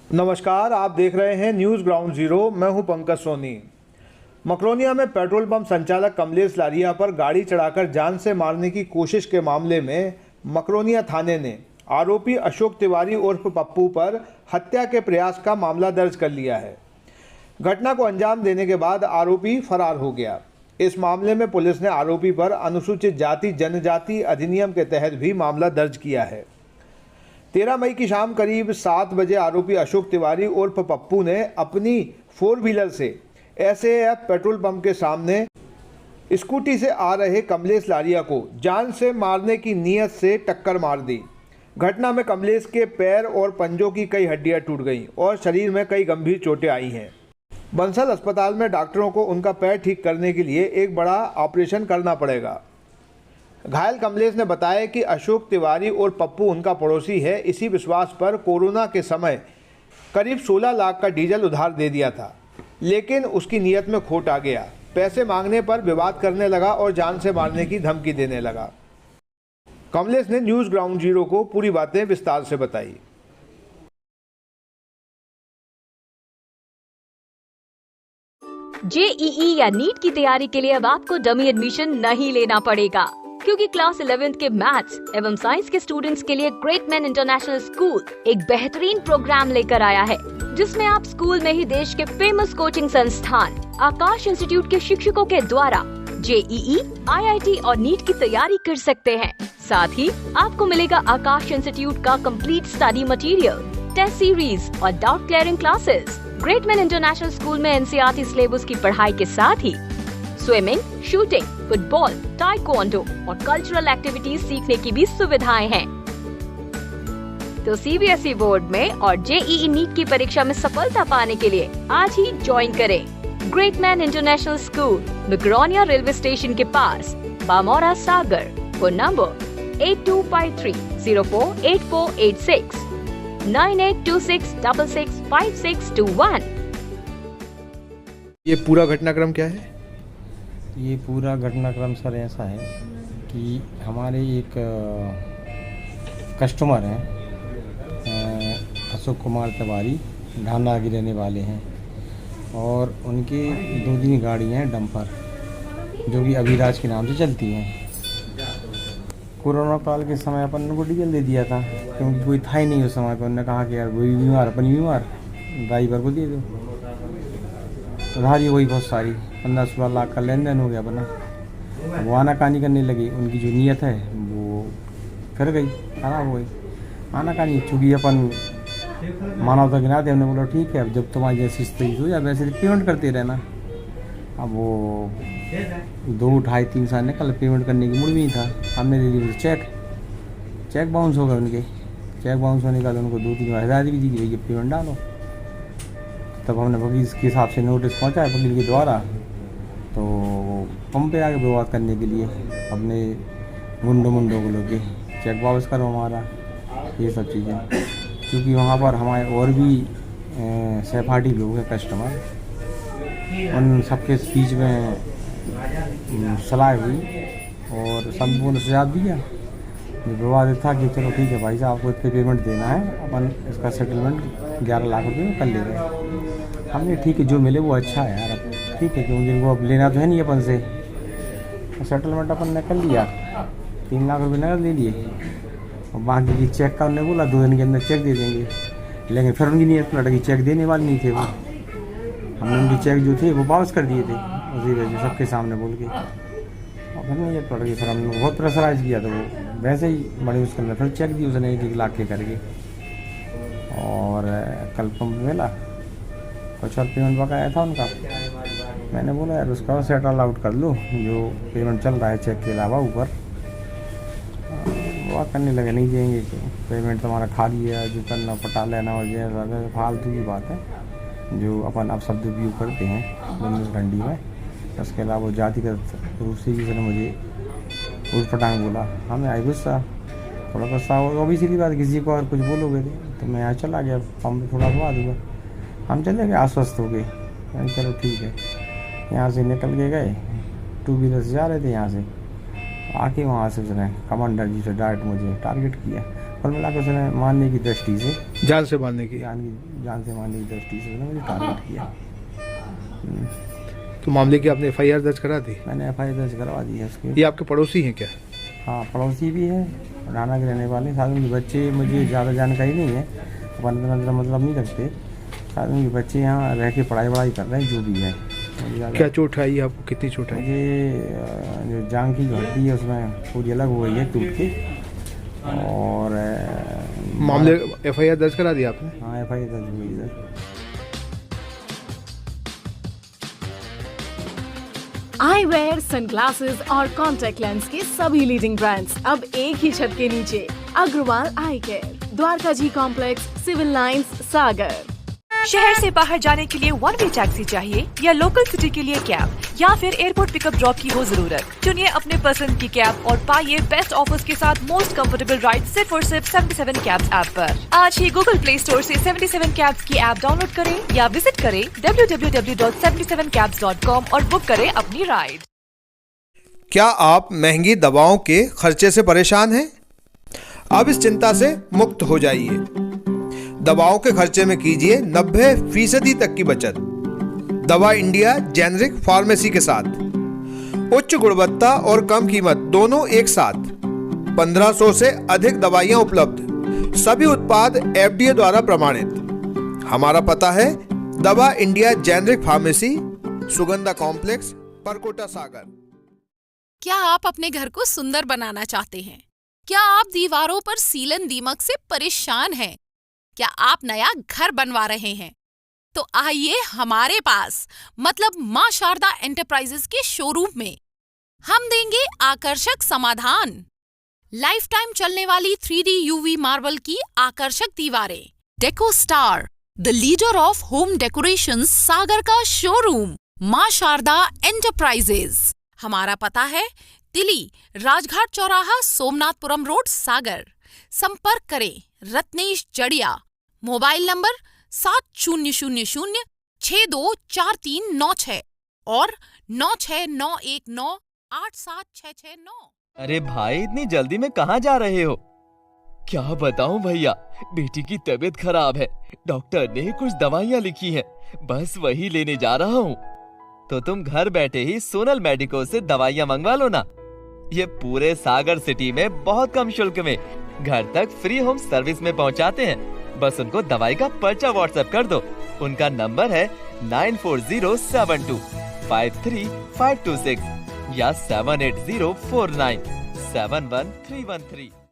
नमस्कार, आप देख रहे हैं न्यूज़ ग्राउंड जीरो। मैं हूं पंकज सोनी। मकरोनिया में पेट्रोल पंप संचालक कमलेश लारिया पर गाड़ी चढ़ाकर जान से मारने की कोशिश के मामले में मकरोनिया थाने ने आरोपी अशोक तिवारी उर्फ पप्पू पर हत्या के प्रयास का मामला दर्ज कर लिया है। घटना को अंजाम देने के बाद आरोपी फरार हो गया। इस मामले में पुलिस ने आरोपी पर अनुसूचित जाति जनजाति अधिनियम के तहत भी मामला दर्ज किया है। 13 मई की शाम करीब 7 बजे आरोपी अशोक तिवारी उर्फ पप्पू ने अपनी 4 व्हीलर से एसएएफ पेट्रोल पंप के सामने स्कूटी से आ रहे कमलेश लारिया को जान से मारने की नीयत से टक्कर मार दी। घटना में कमलेश के पैर और पंजों की कई हड्डियां टूट गईं और शरीर में कई गंभीर चोटें आई हैं। बंसल अस्पताल में डॉक्टरों को उनका पैर ठीक करने के लिए एक बड़ा ऑपरेशन करना पड़ेगा। घायल कमलेश ने बताया कि अशोक तिवारी और पप्पू उनका पड़ोसी है। इसी विश्वास पर कोरोना के समय करीब 16 लाख का डीजल उधार दे दिया था, लेकिन उसकी नीयत में खोट आ गया। पैसे मांगने पर विवाद करने लगा और जान से मारने की धमकी देने लगा। कमलेश ने न्यूज़ ग्राउंड जीरो को पूरी बातें विस्तार से बताई। जेईई या नीट की तैयारी के लिए अब आपको डमी एडमिशन नहीं लेना पड़ेगा, क्योंकि क्लास 11th के मैथ्स एवं साइंस के स्टूडेंट्स के लिए ग्रेट मैन इंटरनेशनल स्कूल एक बेहतरीन प्रोग्राम लेकर आया है, जिसमें आप स्कूल में ही देश के फेमस कोचिंग संस्थान आकाश इंस्टीट्यूट के शिक्षकों के द्वारा जेईई, आईआईटी और नीट की तैयारी कर सकते हैं। साथ ही आपको मिलेगा आकाश इंस्टीट्यूट का complete study material, test series और doubt clearing classes. Great man international school में एनसीईआरटी सिलेबस की पढ़ाई के साथ ही स्विमिंग, शूटिंग, फुटबॉल, ताइक्वांडो और कल्चरल एक्टिविटीज सीखने की भी सुविधाएं हैं। तो सीबीएसई बोर्ड में और जेईई नीट की परीक्षा में सफलता पाने के लिए आज ही ज्वाइन करें great man international school, Makronia railway station के पास, बामोरा सागर। Phone number 8253048486 9826665621। ये पूरा घटनाक्रम क्या है? ये पूरा घटनाक्रम सर ऐसा है कि हमारे एक कस्टमर हैं, अशोक कुमार तिवारी, ढांडा के रहने वाले हैं, और उनकी 2-3 गाड़ियाँ हैं डंपर, जो कि अभिराज के नाम से चलती हैं। कोरोना काल के समय अपन उनको डीजल दे दिया था, क्योंकि कोई था ही नहीं उस समय पर। उन्होंने कहा कि यार वही बीमार, अपनी बीमार, ड्राइवर को दे दो। उधारी वही बहुत सारी 15-16 लाख का लेन देन हो गया अपना। वो आनाकानी करने लगी। उनकी जो नीयत है वो फिर गई, खराब हो गई। आनाकानी चूँकि अपन मानवता के नाते हमने बोला ठीक है, अब जब तुम्हारी जैसी स्थिति हो जाए वैसे पेमेंट करते रहना। अब वो 2, 2.5, 3 साल निकल, पेमेंट करने की मूड भी नहीं था। हमने दे दी चेक बाउंस हो गए उनके। चेक बाउंस होने का उनको 2-3 बार हदायत भी दी कि भैया पेमेंट डालो। तब हमने वकील के हिसाब से नोटिस पहुंचाया वकील के द्वारा, तो पंप पे आके विवाद करने के लिए अपने गुंडों को लेके चेक वापस करो हमारा, ये सब चीज़ें। क्योंकि वहाँ पर हमारे और भी सहपाठी लोग हैं कस्टमर, उन सबके बीच में सलाह हुई और सबको ने सुझाव दिया। विवाद था कि चलो ठीक है भाई साहब, आपको इतने पेमेंट देना है, अपन इसका सेटलमेंट 11 लाख रुपये में कर ले रहे हैं। हमने ठीक है, जो मिले वो अच्छा है यार, अब ठीक है, क्योंकि इनको अब लेना तो है नहीं अपन से। सेटलमेंट अपन ने कर लिया, 3 लाख रुपये नकद ले लिए, और बाकी की चेक का उन्होंने बोला 2 दिन के अंदर चेक दे देंगे। लेकिन फिर उनकी नीयत पलट गई, चेक देने वाले नहीं थे वो। हमने उनकी चेक जो थे वो वापस कर दिए थे उसी वजह, सबके सामने बोल के। और फिर नीयत पलट गई। फिर हमने बहुत प्रेशराइज किया, तो वो वैसे ही बड़ी मुश्किल में फिर चेक दी उसने 1-1 लाख के करके। और कल पंप मिला, कुछ और पेमेंट बकाया था उनका। मैंने बोला यार उसका सेटल आउट कर लो, जो पेमेंट चल रहा है चेक के अलावा ऊपर। वो करने लगे नहीं देंगे, पेमेंट तुम्हारा खाली है, जो करना पटा लेना, और ये फालतू की बात है जो अपन अब शब्द उपयोग करते हैं बिजनेस घंटी में। उसके अलावा वो जातिगत रूप से जिसने मुझे उस पटांग बोला, हमें आई गुस्सा, थोड़ा गुस्सा हो। वो भी सीधी बात, किसी को और कुछ बोलोगे तो मैं यहाँ चला गया, पंप थोड़ा घुमा दूँगा। हम चले गए आश्वस्त हो गए, चलो ठीक है। यहाँ से निकल के गए, 2 व्हीलर से जा रहे थे यहाँ से, आके वहाँ से उसने कमांडर जी से डायरेक्ट मुझे टारगेट किया। कुल मिलाकर उसने मारने की दृष्टि से, जान से मारने की। जान से मारने की दृष्टि से उसने मुझे टारगेट किया। तो मामले की आपने FIR दर्ज करा दी? मैंने FIR दर्ज करवा दी है उसके। ये आपके पड़ोसी हैं क्या? हाँ, पड़ोसी भी है, राना के रहने वाले। साथ में बच्चे, मुझे ज़्यादा जानकारी नहीं है, अपन मतलब नहीं रखते। साथ में बच्चे यहाँ रह के पढ़ाई कर रहे हैं, जो भी है। क्या चोट आई आपको? कितनी चोट आई? मुझे जो जांघ की हड्डी है उसमें पूरी अलग हो गई है टूट के। और मामले FIR दर्ज करा दिया आपने? हाँ, FIR दर्ज हुई सर। आईवेयर, सनग्लासेस और कॉन्टैक्ट लेंस के सभी लीडिंग ब्रांड्स अब एक ही छत के नीचे। अग्रवाल आई केयर, द्वारका जी कॉम्प्लेक्स, सिविल लाइंस, सागर। शहर से बाहर जाने के लिए वन वे टैक्सी चाहिए या लोकल सिटी के लिए कैब या फिर एयरपोर्ट पिकअप ड्रॉप की हो जरूरत? चुनिए अपने पसंद की कैब और पाइए बेस्ट ऑफर्स के साथ मोस्ट कंफर्टेबल राइड सिर्फ और सिर्फ 77 कैब्स ऐप पर। आज ही गूगल प्ले स्टोर से 77 कैब्स की ऐप डाउनलोड करें या विजिट करें www.77cabs.com और बुक करें अपनी राइड। क्या आप महंगी दवाओं के खर्चे से परेशान हैं? अब इस चिंता से मुक्त हो जाइए। दवाओं के खर्चे में कीजिए 90% तक की बचत। दवा इंडिया जेनेरिक फार्मेसी के साथ उच्च गुणवत्ता और कम कीमत दोनों एक साथ। 1500 से अधिक दवाइयां उपलब्ध, सभी उत्पाद FDA द्वारा प्रमाणित। हमारा पता है Dawa India generic pharmacy, Sugandha complex, Parkota, Sagar. क्या आप अपने घर को सुंदर बनाना चाहते हैं? क्या आप दीवारों पर सीलन दीमक से परेशान हैं? क्या आप नया घर बनवा रहे हैं? तो आइए हमारे पास, मतलब मां शारदा एंटरप्राइजेस के शोरूम में। हम देंगे आकर्षक समाधान। लाइफ टाइम चलने वाली 3D UV मार्बल की आकर्षक दीवारें। Deco star, the leader of home decoration, Sagar का शोरूम मां शारदा एंटरप्राइजेस। हमारा पता है तिली, राजघाट चौराहा, सोमनाथपुरम रोड, सागर। संपर्क करें रत्नेश जड़िया। मोबाइल नंबर 7000624396 और 9691987669। अरे भाई, इतनी जल्दी में कहाँ जा रहे हो? क्या बताऊं भैया, बेटी की तबीयत खराब है, डॉक्टर ने कुछ दवाइयाँ लिखी हैं, बस वही लेने जा रहा हूँ। तो तुम घर बैठे ही सोनल मेडिको से दवाइयाँ मंगवा लो ना। ये पूरे सागर सिटी में बहुत कम शुल्क में घर तक फ्री होम सर्विस में पहुँचाते हैं। बस उनको दवाई का पर्चा व्हाट्सएप कर दो। उनका नंबर है 9407253526 या 7804971313।